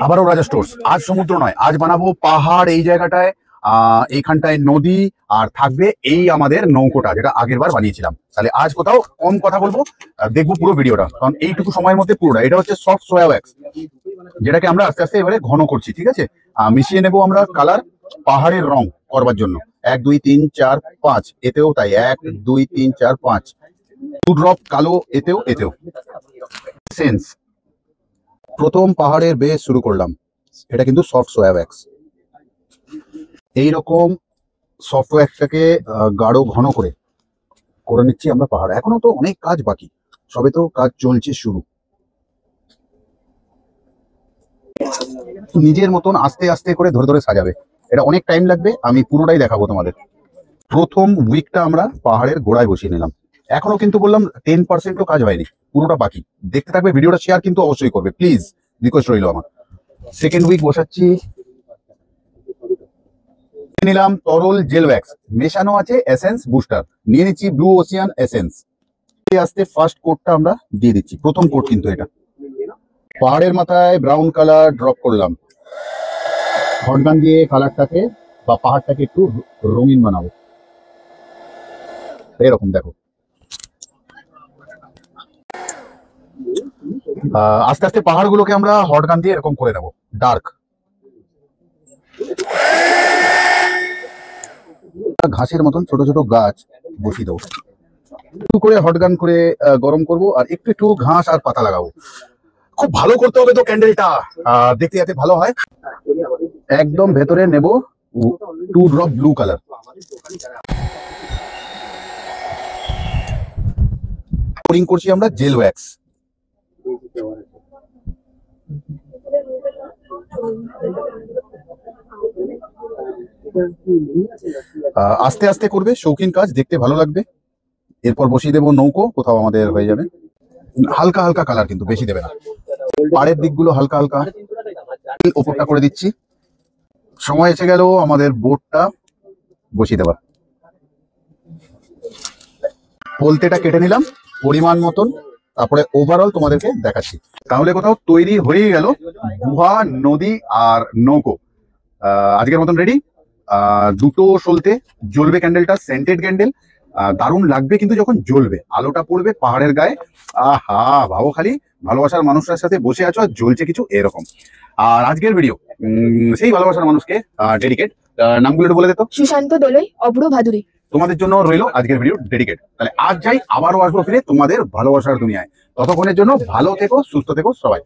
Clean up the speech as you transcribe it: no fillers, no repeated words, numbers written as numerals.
আবারও রাজা স্টোর্স। আজ সমুদ্র নয়, আজ বানাবো পাহাড়। এই জায়গাটায় এইখানটায় নদী, আর থাকবে এই আমাদের নৌকোটা, যেটা আগের বার বানিয়েছিলাম। তাহলে আজ কোথাও কম কথা বলবো, দেখবো পুরো ভিডিওটা, কারণ এইটুকু সময়ের মধ্যে পুরোটা। এটা হচ্ছে সফট সোয়া ওয়্যাক্স, যেটাকে আমরা আস্তে আস্তে এবারে ঘন করছি, ঠিক আছে। মিশিয়ে নেবো আমরা কালার পাহাড়ের রং করবার জন্য। 1 2 3 4 5, এতেও তাই 1 2 3 4 5, 2 ড্রপ কালো এতেও এতেও। সেন্স প্রথম পাহাড়ের বেস শুরু করলাম। এটা কিন্তু সফট সোয়া ওয়্যাক্স। এইরকম সফট ওয়্যাক্সটাকে গাঢ় ঘন করে করে নিচ্ছি আমরা পাহাড়। এখনো তো অনেক কাজ বাকি, সবে তো কাজ চলছে শুরু। নিজের মতন আস্তে আস্তে করে ধরে ধরে সাজাবে, এটা অনেক টাইম লাগবে, আমি পুরোটাই দেখাবো তোমাদের। প্রথম উইকটা আমরা পাহাড়ের গোড়ায় বসিয়ে নিলাম। এখনো কিন্তু বললাম 10%ও কাজ হয়নি, পুরোটা বাকি। দেখতে থাকবে ভিডিওটা, শেয়ার কিন্তু অবশ্যই করবে প্লিজ, রিকোয়েস্ট রইল আমার। সেকেন্ড উইক বসাচ্ছি। নিলাম তরল জেল ওয়্যাক্স, মেশানো আছে এসেন্স বুস্টার। নিয়ে নিচ্ছি ব্লু ওশিয়ান এসেন্স। আস্তে ফার্স্ট কোটটা আমরা দিয়ে দিচ্ছি, প্রথম কোট কিন্তু এটা। পাহাড়ের মাথায় ব্রাউন কালার ড্রপ করলাম। হটগান দিয়ে কালারটাকে বা পাহাড়টাকে একটু রঙিন বানাবো। এরকম দেখো, আস্তে আস্তে পাহাড়গুলোকে আমরা হটগান দিয়ে এরকম করে নেবো ডার্ক। ঘাসের মতন ছোট ছোট গাছ বসিয়ে দেবো, একটু করে হটগান করে গরম করব, আর একটু একটু ঘাস আর পাতা লাগাবো। খুব ভালো করতে হবে তো ক্যান্ডেলটা, দেখতে যাতে ভালো হয়। একদম ভেতরে নেব 2 ড্রপ ব্লু কালার। কোটিং করছি আমরা জেল ওয়্যাক্স। আস্তে আস্তে করবে, শৌখিন কাজ, দেখতে ভালো লাগবে। এরপর বসিয়ে দেবো নৌকো, কোথাও আমাদের হয়ে যাবে। হালকা হালকা কালার, কিন্তু বেশি দেবে না। পাড়ের দিকগুলো হালকা হালকা ওপরটা করে দিচ্ছি। সময় এসে গেল আমাদের বোটটা বসিয়ে দেওয়া। পোলতেটা কেটে নিলাম পরিমাণ মতন, তারপরে ওভারঅল তোমাদেরকে দেখাচ্ছি। তাহলে কোথাও তৈরি হয়ে গেল গুহা, নদী আর নৌকো। আজকের মতন রেডি। দুটো সলতে জ্বলবে ক্যান্ডেলটা, সেন্টেড ক্যান্ডেল। দারুণ লাগবে কিন্তু যখন জ্বলবে, আলোটা পড়বে পাহাড়ের গায়ে। আহা, ভাবো খালি ভালোবাসার মানুষটার সাথে বসে আছো আর জ্বলছে কিছু এরকম। আর আজকের ভিডিও সেই ভালোবাসার মানুষকে ডেডিকেট। নামগুলো একটু বলে দিত। সুশান্ত দোলই, অভ্র ভাদুরী। তোমাদের জন্য রইলো আজকের ভিডিও ডেডিকেট। তাহলে আজ যাই, আবারও আসবো ফিরে তোমাদের ভালোবাসার দুনিয়ায়। ততক্ষণের জন্য ভালো থেকো, সুস্থ থেকো সবাই।